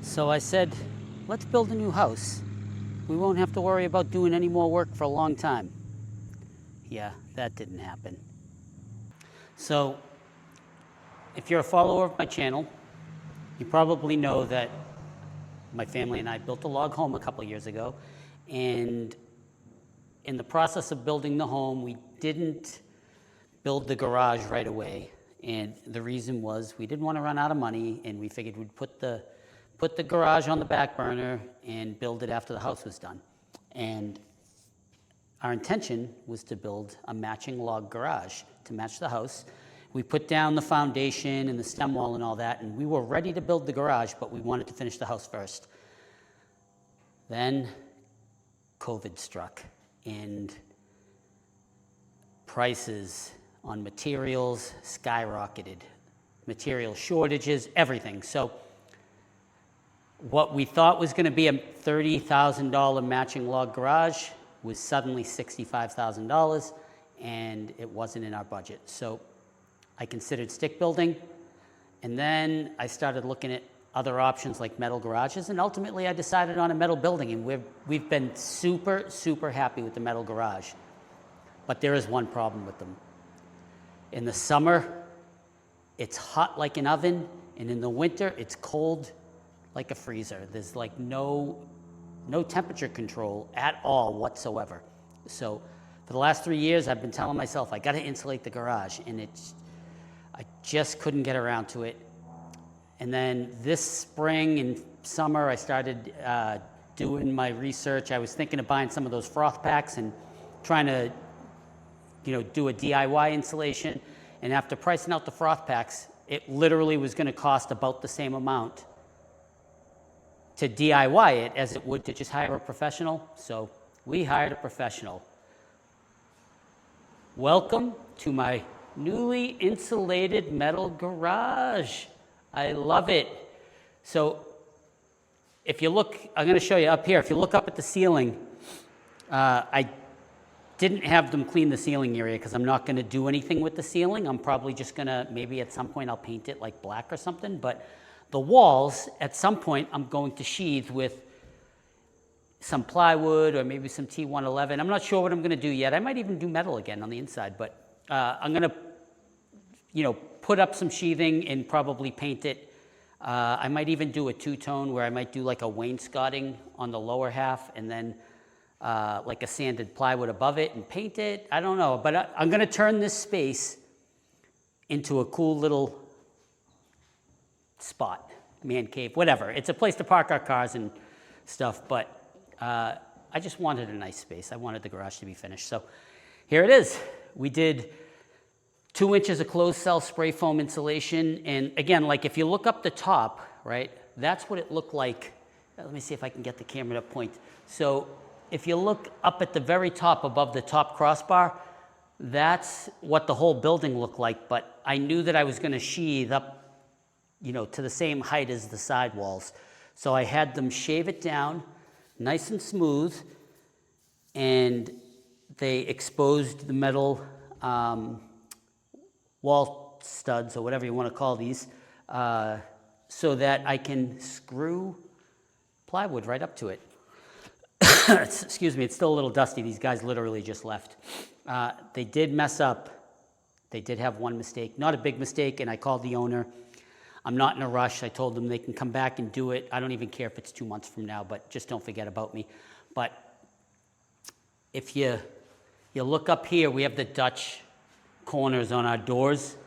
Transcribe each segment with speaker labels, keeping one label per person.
Speaker 1: So I said, let's build a new house. We won't have to worry about doing any more work for a long time. Yeah, that didn't happen. So if you're a follower of my channel, you probably know that my family and I built a log home a couple years ago. And in the process of building the home, we didn't build the garage right away. And the reason was we didn't want to run out of money, and we figured we'd put the garage on the back burner and build it after the house was done. And our intention was to build a matching log garage to match the house. We put down the foundation and the stem wall and all that, and we were ready to build the garage, but we wanted to finish the house first. Then COVID struck, and prices on materials skyrocketed. Material shortages, everything. So what we thought was going to be a $30,000 matching log garage was suddenly $65,000, and it wasn't in our budget. So I considered stick building, and then I started looking at other options like metal garages, and ultimately I decided on a metal building, and we've been super, super happy with the metal garage. But there is one problem with them. In the summer, it's hot like an oven, and in the winter, it's cold like a freezer. There's like no temperature control at all whatsoever. So for the last 3 years, I've been telling myself, I gotta insulate the garage, and I just couldn't get around to it. And then this spring and summer, I started doing my research. I was thinking of buying some of those froth packs and trying to, do a DIY insulation. And after pricing out the froth packs, it literally was gonna cost about the same amount to DIY it as it would to just hire a professional. So we hired a professional. Welcome to my newly insulated metal garage. I love it. So if you look, I'm going to show you up here. If you look up at the ceiling, I didn't have them clean the ceiling area because I'm not going to do anything with the ceiling. I'm probably just going to, maybe at some point I'll paint it like black or something. But the walls, at some point, I'm going to sheathe with some plywood or maybe some T111. I'm not sure what I'm going to do yet. I might even do metal again on the inside, but I'm going to, put up some sheathing and probably paint it. I might even do a two-tone where I might do like a wainscoting on the lower half and then like a sanded plywood above it and paint it. I don't know, but I'm going to turn this space into a cool little spot, man cave, whatever. It's a place to park our cars and stuff, but I just wanted a nice space. I wanted the garage to be finished. So here it is. We did 2 inches of closed cell spray foam insulation. And again, like if you look up the top, right, that's what it looked like. Let me see if I can get the camera to point. So if you look up at the very top above the top crossbar, that's what the whole building looked like. But I knew that I was going to sheathe up, to the same height as the side walls. So I had them shave it down nice and smooth, and they exposed the metal wall studs, or whatever you want to call these, so that I can screw plywood right up to it. Excuse me, it's still a little dusty. These guys literally just left. They did mess up. They did have one mistake, not a big mistake, and I called the owner. I'm not in a rush. I told them they can come back and do it. I don't even care if it's 2 months from now, but just don't forget about me. But if you look up here, we have the Dutch corners on our doors,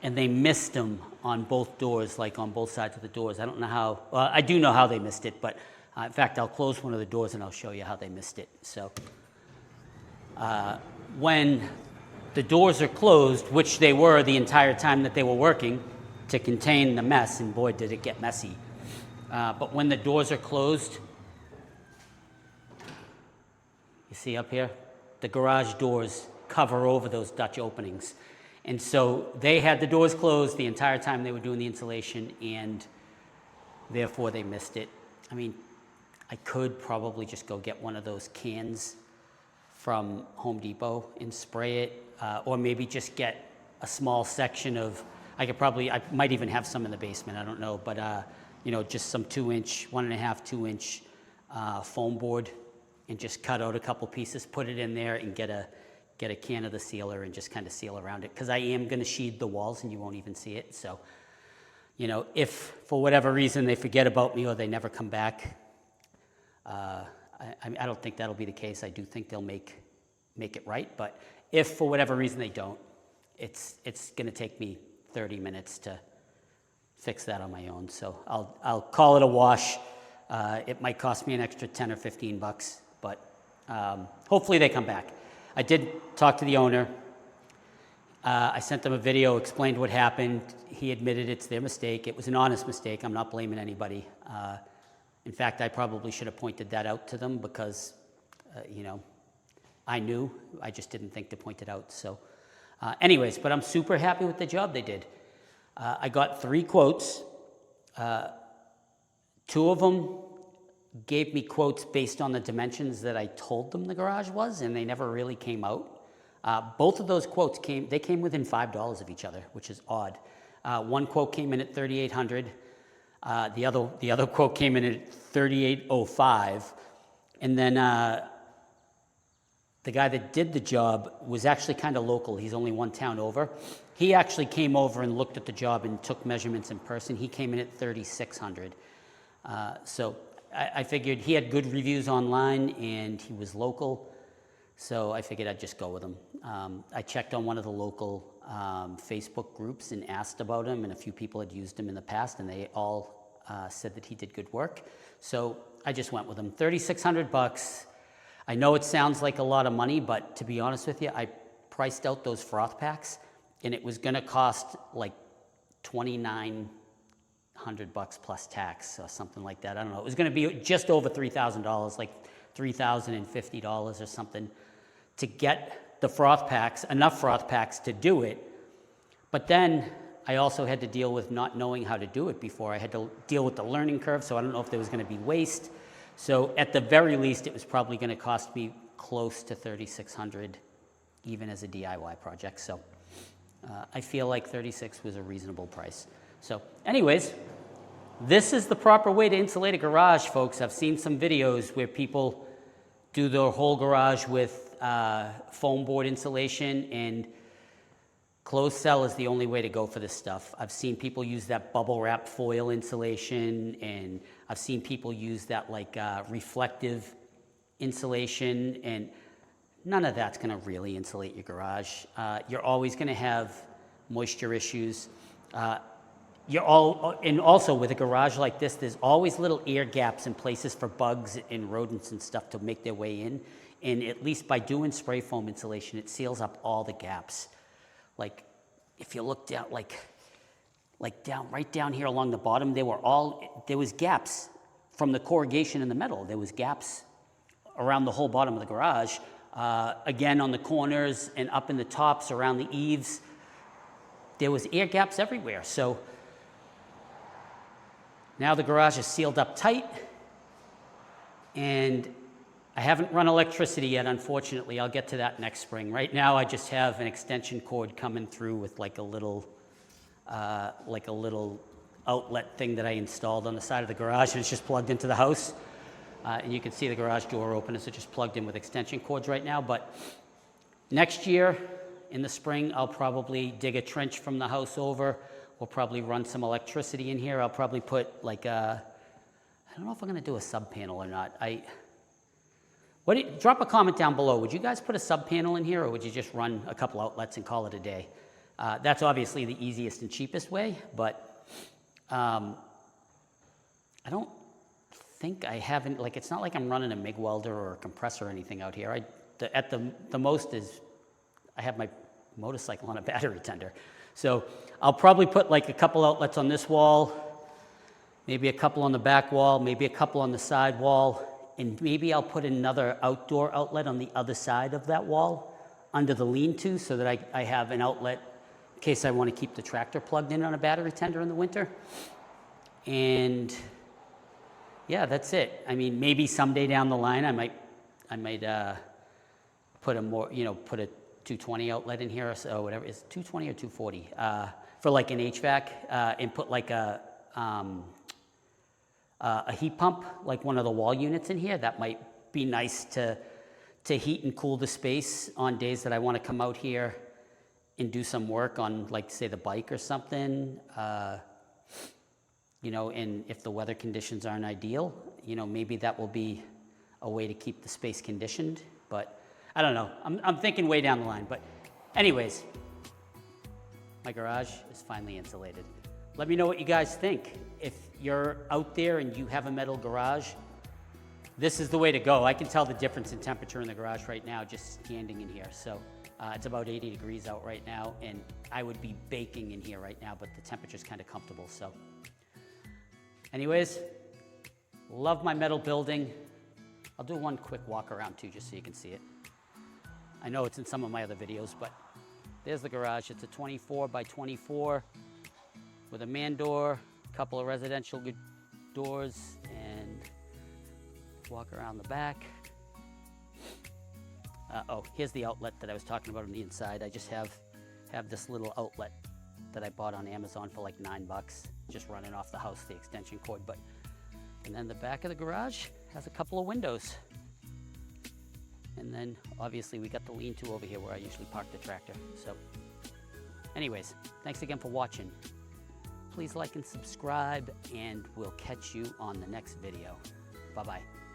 Speaker 1: and they missed them on both doors, like on both sides of the doors. I don't know how, well, I do know how they missed it, but in fact, I'll close one of the doors and I'll show you how they missed it. So when the doors are closed, which they were the entire time that they were working to contain the mess, and boy, did it get messy. But when the doors are closed, you see up here, the garage doors cover over those Dutch openings. And so they had the doors closed the entire time they were doing the insulation, and therefore they missed it. I mean, I could probably just go get one of those cans from Home Depot and spray it, or maybe just get a small section of, I might even have some in the basement, I don't know, but just some 2-inch, 1.5, 2-inch foam board, and just cut out a couple pieces, put it in there, and get a can of the sealer and just kind of seal around it, because I am going to sheathe the walls and you won't even see it. So, if for whatever reason they forget about me or they never come back, I don't think that'll be the case. I do think they'll make it right, but if for whatever reason they don't, it's going to take me 30 minutes to fix that on my own. So I'll call it a wash. It might cost me an extra 10 or 15 bucks, but hopefully they come back. I did talk to the owner. I sent them a video, explained what happened. He admitted it's their mistake. It was an honest mistake. I'm not blaming anybody. In fact, I probably should have pointed that out to them because, I knew. I just didn't think to point it out. So anyways, but I'm super happy with the job they did. I got 3 quotes. 2 of them gave me quotes based on the dimensions that I told them the garage was, and they never really came out. Both of those quotes came within $5 of each other, which is odd. One quote came in at $3,800. The other quote came in at $3,805, and then the guy that did the job was actually kind of local. He's only one town over. He actually came over and looked at the job and took measurements in person. He came in at $3,600. So I figured he had good reviews online and he was local, so I figured I'd just go with him. I checked on one of the local Facebook groups and asked about him, and a few people had used him in the past, and they all said that he did good work. So I just went with him. $3,600. I know it sounds like a lot of money, but to be honest with you, I priced out those froth packs, and it was going to cost like $2,900 plus tax or something like that. I don't know. It was going to be just over $3,000, like $3,050 or something, to get the froth packs, enough froth packs to do it. But then I also had to deal with not knowing how to do it before. I had to deal with the learning curve, so I don't know if there was going to be waste. So at the very least, it was probably going to cost me close to $3,600, even as a DIY project. So I feel like $36 was a reasonable price. So anyways, this is the proper way to insulate a garage, folks. I've seen some videos where people do their whole garage with foam board insulation, and closed cell is the only way to go for this stuff. I've seen people use that bubble wrap foil insulation, and I've seen people use that like reflective insulation, and none of that's going to really insulate your garage. You're always going to have moisture issues. And also with a garage like this, there's always little air gaps and places for bugs and rodents and stuff to make their way in. And at least by doing spray foam insulation, it seals up all the gaps. Like if you look down, right down here along the bottom, there was gaps from the corrugation in the metal. There was gaps around the whole bottom of the garage. Again, on the corners and up in the tops around the eaves, there was air gaps everywhere. So now the garage is sealed up tight, and I haven't run electricity yet, unfortunately. I'll get to that next spring. Right now, I just have an extension cord coming through with like a little outlet thing that I installed on the side of the garage, and it's just plugged into the house. And you can see the garage door open, so it's just plugged in with extension cords right now. But next year, in the spring, I'll probably dig a trench from the house over. We'll probably run some electricity in here. I'll probably put like I don't know if I'm going to do a sub panel or not. Drop a comment down below. Would you guys put a sub panel in here, or would you just run a couple outlets and call it a day? That's obviously the easiest and cheapest way, but I don't think I haven't, like, it's not like I'm running a MIG welder or a compressor or anything out here. At the most is I have my motorcycle on a battery tender. So I'll probably put like a couple outlets on this wall, maybe a couple on the back wall, maybe a couple on the side wall, and maybe I'll put another outdoor outlet on the other side of that wall under the lean-to, so that I have an outlet in case I want to keep the tractor plugged in on a battery tender in the winter. And yeah, that's it. I mean, maybe someday down the line I might put a 220 outlet in here, or so, whatever. Is it 220 or 240 for like an HVAC, and put like a a heat pump, like one of the wall units in here. That might be nice to heat and cool the space on days that I want to come out here and do some work on, like, say, the bike or something. You know, and if the weather conditions aren't ideal, you know, maybe that will be a way to keep the space conditioned. But I don't know. I'm thinking way down the line. But anyways, my garage is finally insulated. Let me know what you guys think. If you're out there and you have a metal garage, this is the way to go. I can tell the difference in temperature in the garage right now just standing in here. So it's about 80 degrees out right now, and I would be baking in here right now, but the temperature's kind of comfortable. So anyways, love my metal building. I'll do one quick walk around too, just so you can see it. I know it's in some of my other videos, but there's the garage. It's a 24 by 24 with a man door, a couple of residential doors, and walk around the back. Oh, here's the outlet that I was talking about on the inside. I just have this little outlet that I bought on Amazon for like $9, just running off the house, the extension cord. And then the back of the garage has a couple of windows. And then obviously we got the lean-to over here where I usually park the tractor. So anyways, thanks again for watching. Please like and subscribe, and we'll catch you on the next video. Bye-bye.